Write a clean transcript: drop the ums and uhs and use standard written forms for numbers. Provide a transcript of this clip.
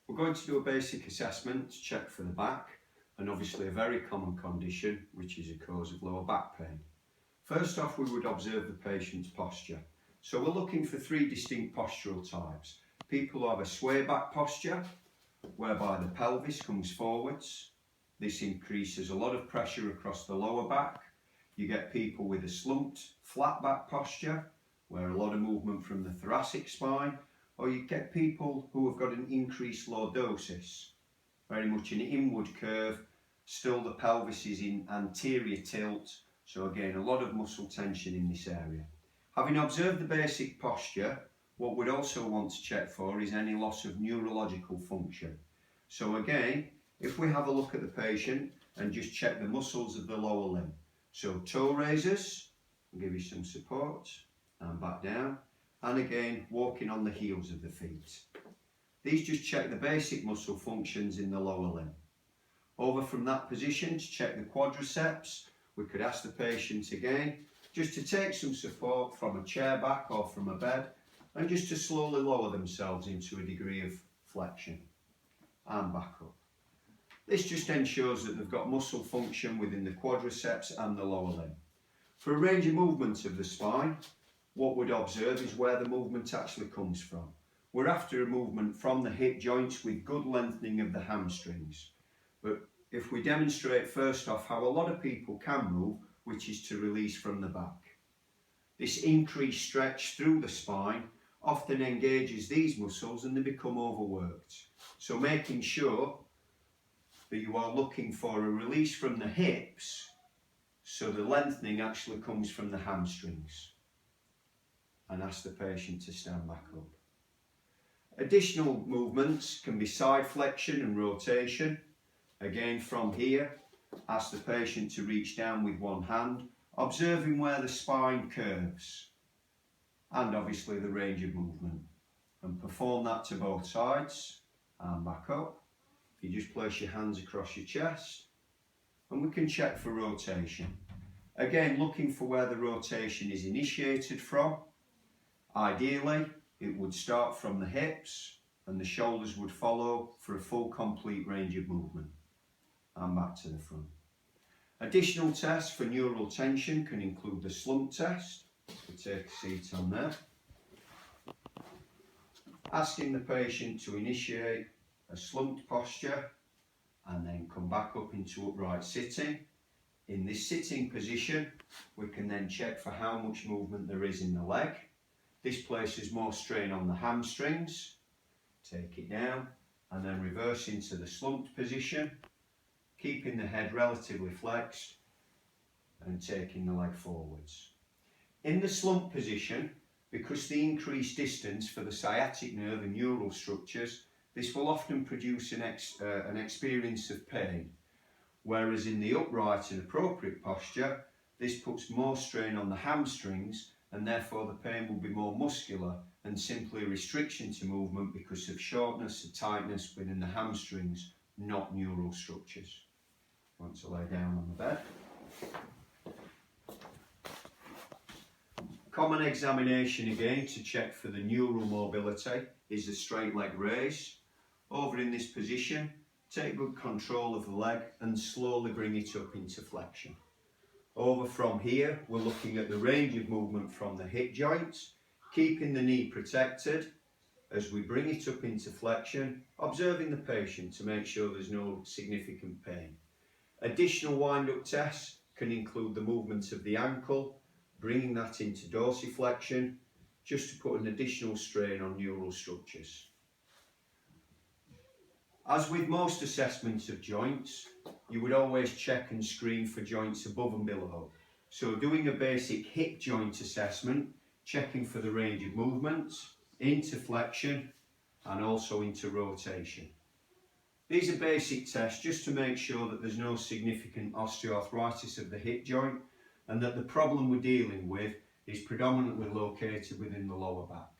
We're going to do a basic assessment to check for the back and obviously a very common condition which is a cause of lower back pain. First off, we would observe the patient's posture. So we're looking for three distinct postural types. People who have a sway back posture whereby the pelvis comes forwards. This increases a lot of pressure across the lower back. You get people with a slumped flat back posture where a lot of movement from the thoracic spine, or you get people who have got an increased lordosis, very much an inward curve, still the pelvis is in anterior tilt, so again a lot of muscle tension in this area. Having observed the basic posture, what we'd also want to check for is any loss of neurological function. So again, if we have a look at the patient and just check the muscles of the lower limb. So toe raisers, I'll give you some support, and back down, and again walking on the heels of the feet. These just check the basic muscle functions in the lower limb. Over from that position to check the quadriceps, we could ask the patient again just to take some support from a chair back or from a bed and just to slowly lower themselves into a degree of flexion and back up. This just ensures that they've got muscle function within the quadriceps and the lower limb. For a range of movements of the spine, what we'd observe is where the movement actually comes from. We're after a movement from the hip joints with good lengthening of the hamstrings. But if we demonstrate first off how a lot of people can move, which is to release from the back. This increased stretch through the spine often engages these muscles and they become overworked. So making sure that you are looking for a release from the hips so the lengthening actually comes from the hamstrings. And ask the patient to stand back up. Additional movements can be side flexion and rotation. Again, from here, ask the patient to reach down with one hand, observing where the spine curves and obviously the range of movement. And perform that to both sides and back up. You just place your hands across your chest and we can check for rotation. Again, looking for where the rotation is initiated from. Ideally, it would start from the hips and the shoulders would follow for a full complete range of movement. And back to the front. Additional tests for neural tension can include the slump test. We'll take a seat on there. Asking the patient to initiate a slumped posture and then come back up into upright sitting. In this sitting position, we can then check for how much movement there is in the leg. This places more strain on the hamstrings. Take it down and then reverse into the slumped position, keeping the head relatively flexed and taking the leg forwards. In the slump position, because the increased distance for the sciatic nerve and neural structures, this will often produce an experience of pain. Whereas in the upright and appropriate posture, this puts more strain on the hamstrings and therefore the pain will be more muscular and simply a restriction to movement because of shortness and tightness within the hamstrings, not neural structures. Want to lay down on the bed. Common examination again to check for the neural mobility is the straight leg raise. Over in this position, take good control of the leg and slowly bring it up into flexion. Over from here, we're looking at the range of movement from the hip joints, keeping the knee protected as we bring it up into flexion, observing the patient to make sure there's no significant pain. Additional wind-up tests can include the movement of the ankle, bringing that into dorsiflexion, just to put an additional strain on neural structures. As with most assessments of joints, you would always check and screen for joints above and below. So doing a basic hip joint assessment, checking for the range of movements, into flexion and also into rotation. These are basic tests just to make sure that there's no significant osteoarthritis of the hip joint and that the problem we're dealing with is predominantly located within the lower back.